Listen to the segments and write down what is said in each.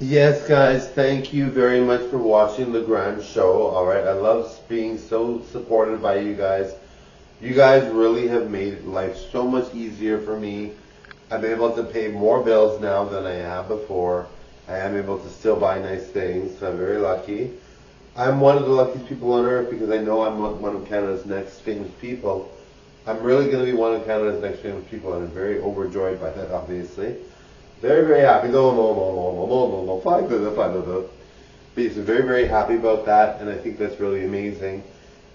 Yes, guys, thank you very much for watching the Grand Show. All right, I love being so supported by you guys. You guys really have made life so much easier for me. I'm able to pay more bills now than I have before. I am able to still buy nice things, so I'm very lucky. I'm one of the luckiest people on earth because I know I'm one of Canada's next famous people. I'm really going to be one of Canada's next famous people, and I'm very overjoyed by that, obviously. Very, very happy. No, no, no, no, no, no, no, no. Fine, good, fine, good. But he's very, very happy about that, and I think that's really amazing.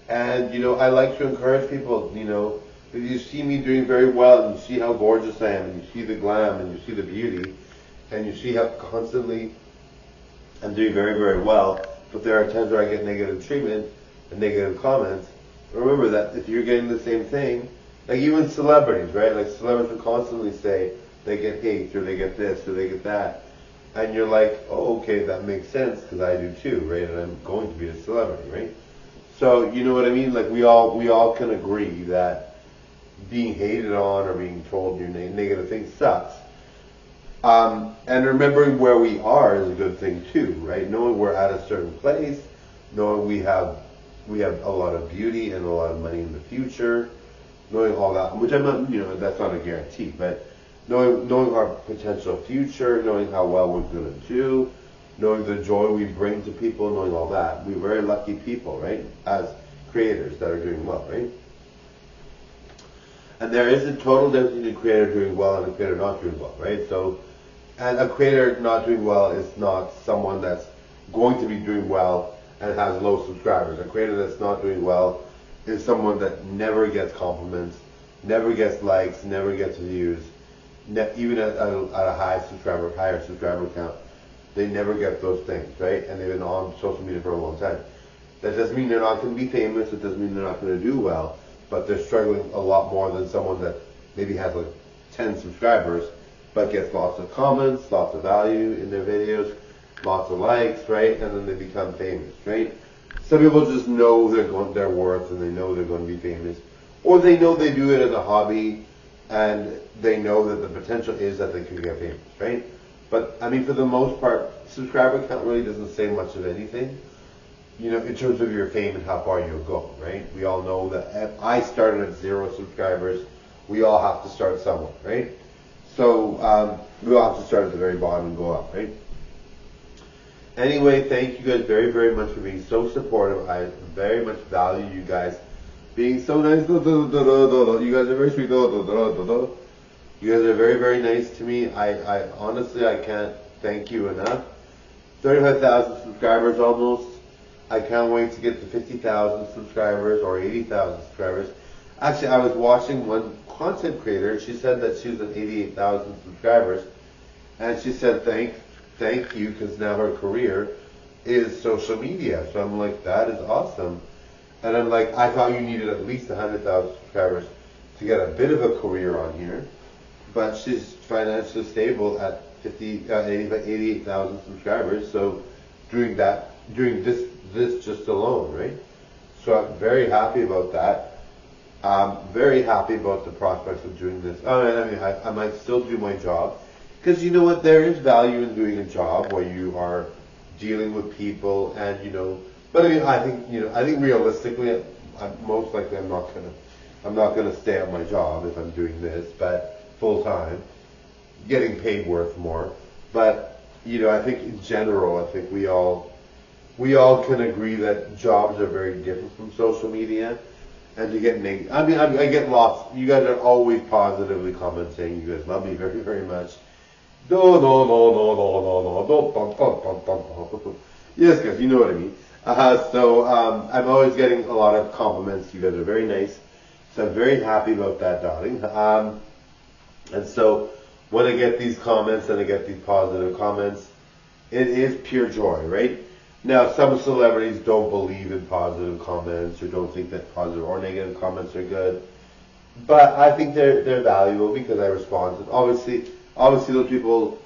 And, I like to encourage people, if you see me doing very well, and you see how gorgeous I am, and you see the glam, and you see the beauty, and you see how constantly I'm doing very, very well, but there are times where I get negative treatment and negative comments. Remember that if you're getting the same thing, like even celebrities, right? Like celebrities will constantly say they get hate, or they get this, or they get that. And you're like, oh, okay, that makes sense, because I do too, right? And I'm going to be a celebrity, right? So, you know what I mean? Like we all can agree that being hated on or being told your negative things sucks. And remembering where we are is a good thing too, right? Knowing we're at a certain place, knowing we have a lot of beauty and a lot of money in the future, knowing all that, which I'm not, that's not a guarantee, but knowing our potential future, knowing how well we're gonna do, knowing the joy we bring to people, knowing all that, we're very lucky people, right? As creators that are doing well, right? And there is a total difference between a creator doing well and a creator not doing well, right? So, and a creator not doing well is not someone that's going to be doing well and has low subscribers. A creator that's not doing well is someone that never gets compliments, never gets likes, never gets views, even at a higher subscriber count. They never get those things, right? And they've been on social media for a long time. That doesn't mean they're not going to be famous. It doesn't mean they're not going to do well, but they're struggling a lot more than someone that maybe has like 10 subscribers, but gets lots of comments, lots of value in their videos, lots of likes, right? And then they become famous, right? Some people just know their worth, and they know they're going to be famous, or they know they do it as a hobby, and they know that the potential is that they could get famous, right? But I mean, for the most part, subscriber count really doesn't say much of anything, in terms of your fame and how far you'll go, right? We all know that if I started at 0 subscribers. We all have to start somewhere, right? So we all have to start at the very bottom and go up, right? Anyway, thank you guys very, very much for being so supportive. I very much value you guys being so nice. You guys are very sweet. You guys are very, very nice to me. I honestly, I can't thank you enough. 35,000 subscribers almost. I can't wait to get to 50,000 subscribers or 80,000 subscribers. Actually, I was watching one content creator. She said that she was at 88,000 subscribers, and she said thank you, because now her career is social media. So I'm like, that is awesome. And I'm like, I thought you needed at least 100,000 subscribers to get a bit of a career on here, but she's financially stable at 88,000 subscribers. So doing this just alone, right? So I'm very happy about that. I'm very happy about the prospects of doing this. I might still do my job, because you know what, there is value in doing a job where you are dealing with people, and But I mean, I think realistically, most likely I'm not gonna stay at my job if I'm doing this, but full time, getting paid worth more. But I think in general, I think we all can agree that jobs are very different from social media. And to get negative, I get lost. You guys are always positively commenting. You guys love me very, very much. No, no, no, no, no, no, no, no, no. Yes, guys, you know what I mean. I'm always getting a lot of compliments. You guys are very nice. So I'm very happy about that, darling. And so when I get these comments and I get these positive comments, it is pure joy, right? Now, some celebrities don't believe in positive comments, or don't think that positive or negative comments are good. But I think they're valuable, because I respond to. Obviously, those people,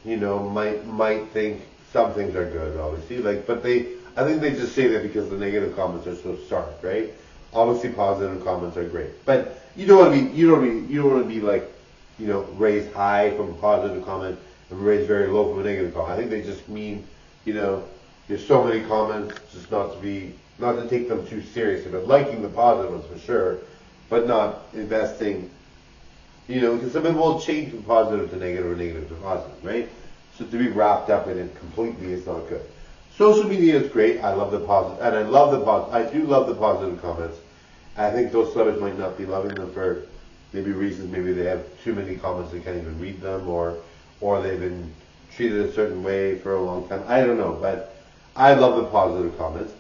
might think some things are good. Obviously, I think they just say that because the negative comments are so stark, right? Obviously, positive comments are great, but you don't want to be, raised high from a positive comment everybody's very low from a negative comment. I think they just mean, you know, there's so many comments, just not to take them too seriously, but liking the positive ones for sure, but not investing, you know, because some people will change from positive to negative or negative to positive, right? So to be wrapped up in it completely is not good. Social media is great. I love the positive, and I love the positive. I do love the positive comments. I think those celebrities might not be loving them for maybe reasons. Maybe they have too many comments, they can't even read them, or they've been treated a certain way for a long time. I don't know, but I love the positive comments,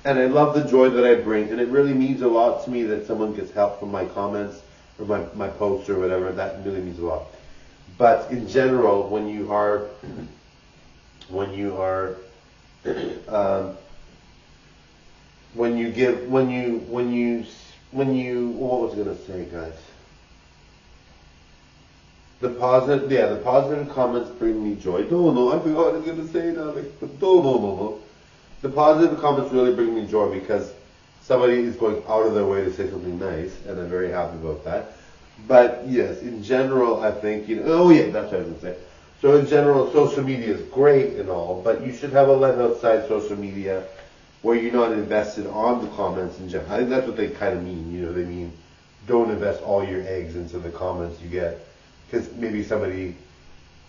and I love the joy that I bring, and it really means a lot to me that someone gets help from my comments or my posts or whatever. That really means a lot. But in general, when you are what was I gonna say, guys? The positive comments bring me joy. No, I forgot what I was gonna say now. No. The positive comments really bring me joy because somebody is going out of their way to say something nice, and I'm very happy about that. But yes, in general, I think, you know, oh yeah, that's what I was going to say. So in general, social media is great and all, but you should have a life outside social media where you're not invested on the comments in general. I think that's what they kind of mean, you know, they mean don't invest all your eggs into the comments you get, because maybe somebody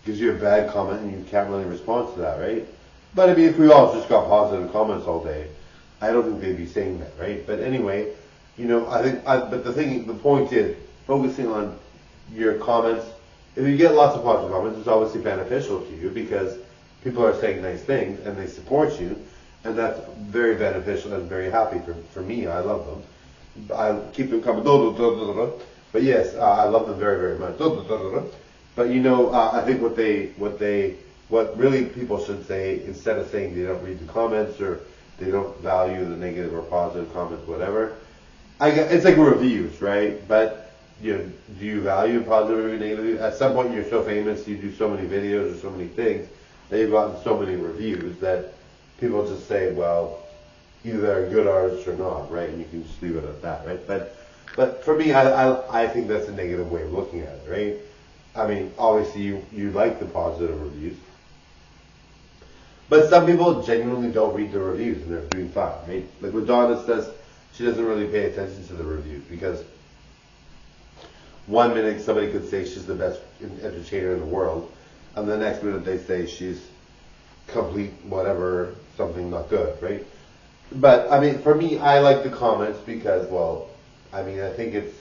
gives you a bad comment and you can't really respond to that, right? But I mean, if we all just got positive comments all day, I don't think they'd be saying that, right? But anyway, you know, but the point is, focusing on your comments. If you get lots of positive comments, it's obviously beneficial to you because people are saying nice things and they support you, and that's very beneficial and very happy for me. I love them. I keep them coming. But yes, I love them very, very much. But you know, I think what really people should say, instead of saying they don't read the comments or they don't value the negative or positive comments, whatever, it's like reviews, right? But you know, do you value positive or negative? At some point, you're so famous, you do so many videos or so many things that you've gotten so many reviews that people just say, well, either they're a good artist or not, right? And you can just leave it at that, right? But for me, I think that's a negative way of looking at it, right? I mean, obviously, you like the positive reviews, but some people genuinely don't read the reviews and they're doing fine, right? Like Madonna says, she doesn't really pay attention to the reviews because 1 minute somebody could say she's the best entertainer in the world, and the next minute they say she's complete whatever, something not good, right? But I mean, for me, I like the comments because, well, I mean, the thing is,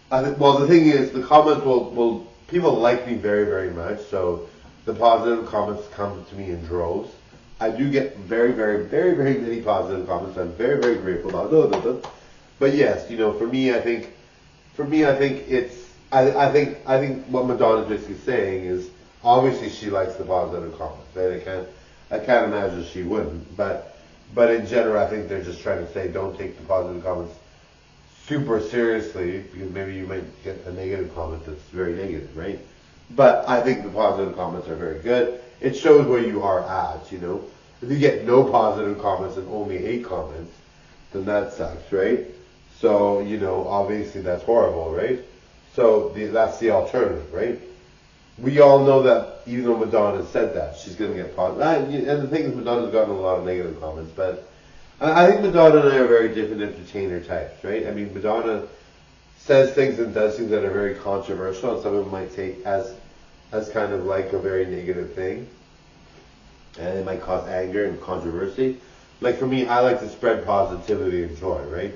the comments will people like me very, very much, so the positive comments come to me in droves. I do get very, very, very, very many positive comments. I'm very, very grateful about. But yes, you know, for me, I think what Madonna's basically saying is obviously she likes the positive comments. Right? I can't imagine she wouldn't. But in general, I think they're just trying to say don't take the positive comments super seriously because maybe you might get a negative comment that's very negative, right? But I think the positive comments are very good. It shows where you are at, you know. If you get no positive comments and only hate comments, then that sucks, right? So, you know, obviously that's horrible, right? So that's the alternative, right? We all know that even though Madonna said that, she's going to get positive. And the thing is, Madonna's gotten a lot of negative comments, but I think Madonna and I are very different entertainer types, right? I mean, Madonna says things and does things that are very controversial, and some of them might take as kind of like a very negative thing, and it might cause anger and controversy. Like for me, I like to spread positivity and joy, right?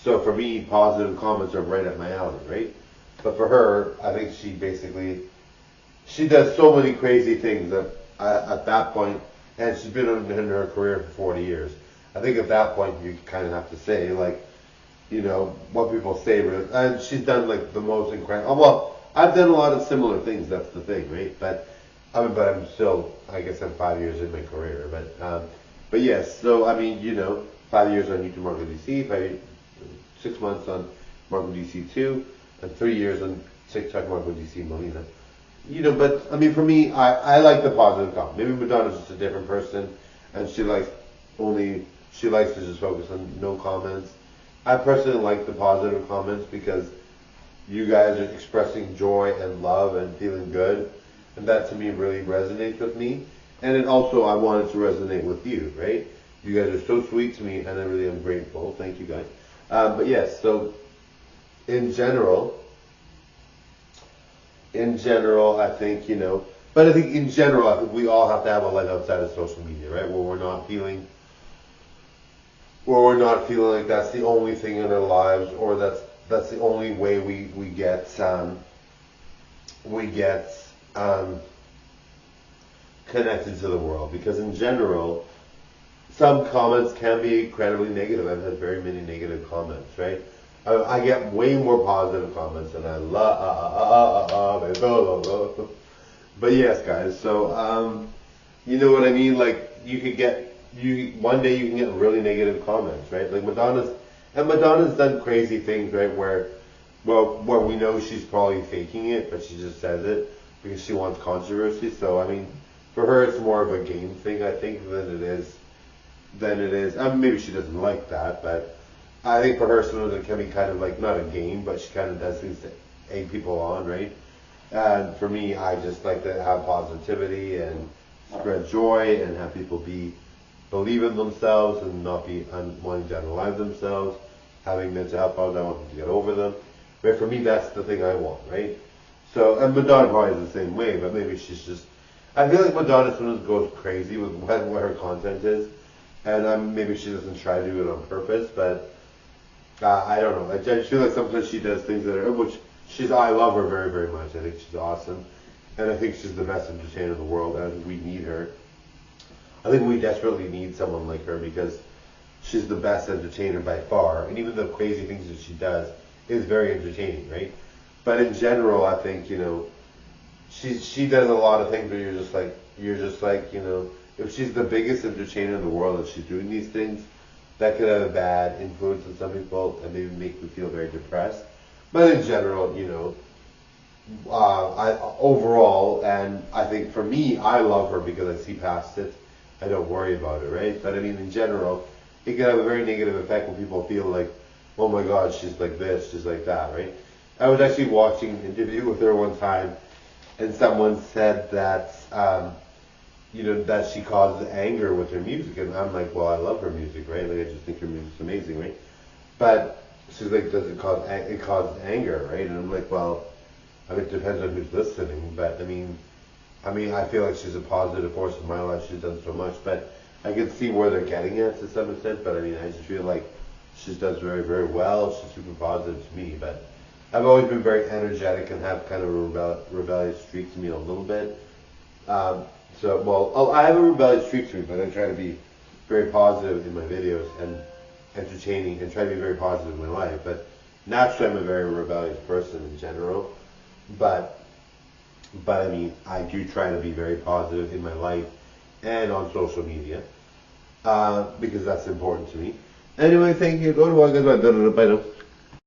So for me, positive comments are right up my alley, right? But for her, I think she does so many crazy things that at that point, and she's been in her career for 40 years. I think at that point, you kind of have to say, like, you know, what people say. And she's done like the most incredible. Well, I've done a lot of similar things. That's the thing, right? But I'm still, I guess I'm 5 years in my career. But yes. So I mean, you know, 5 years on YouTube Marketing DC, 6 months on Marketing DC 2, and 3 years on TikTok Marketing DC Molina. You know, but I mean, for me, I like the positive comment. Maybe Madonna's just a different person, and she likes to just focus on no comments. I personally like the positive comments because you guys are expressing joy and love and feeling good. and that to me really resonates with me. And then also I want it to resonate with you, right? You guys are so sweet to me, and I really am grateful. Thank you guys. But yes, so in general, I think, but I think in general, I think we all have to have a life outside of social media, right? Where we're not feeling like that's the only thing in our lives, or that's the only way we get connected to the world. Because in general, some comments can be incredibly negative. I've had very many negative comments, right? I get way more positive comments, and I love it. But yes, guys. So you know what I mean? Like one day you can get really negative comments, right? Like Madonna's done crazy things, right? Where we know she's probably faking it, but she just says it because she wants controversy. So I mean, for her, it's more of a game thing, I think, than it is. I mean, maybe she doesn't like that, but I think for her, sometimes it can be kind of like not a game, but she kind of does things to egg people on, right? And for me, I just like to have positivity and spread joy and have people believe in themselves and not be wanting to unalive themselves, having mental health problems. I want them to get over them. But for me, that's the thing I want, right? So, and Madonna probably is the same way, but maybe she's just. I feel like Madonna sometimes goes crazy with what her content is, and maybe she doesn't try to do it on purpose, but I don't know. I just feel like sometimes she does things I love her very, very much. I think she's awesome, and I think she's the best entertainer in the world, and I think we need her. I think we desperately need someone like her because she's the best entertainer by far, and even the crazy things that she does is very entertaining, right? But in general, I think, she does a lot of things where you're just like, if she's the biggest entertainer in the world and she's doing these things, that could have a bad influence on some people and maybe make me feel very depressed. But in general, overall, and I think for me, I love her because I see past it. I don't worry about it, right? But I mean, in general, it can have a very negative effect when people feel like, oh my God, she's like this, she's like that, right? I was actually watching an interview with her one time, and someone said that, that she causes anger with her music, and I'm like, well, I love her music, right? Like, I just think her music's amazing, right? But she's like, does it cause anger, right? And I'm like, well, I mean, it depends on who's listening, but I mean, I feel like she's a positive force in my life. She's done so much, but I can see where they're getting at to some extent. But I mean, I just feel like she does very, very well. She's super positive to me. But I've always been very energetic and have kind of a rebellious streak to me a little bit. I have a rebellious streak to me, but I try to be very positive in my videos and entertaining and try to be very positive in my life. But naturally, I'm a very rebellious person in general. But I mean, I do try to be very positive in my life and on social media because that's important to me. Anyway, thank you. Go to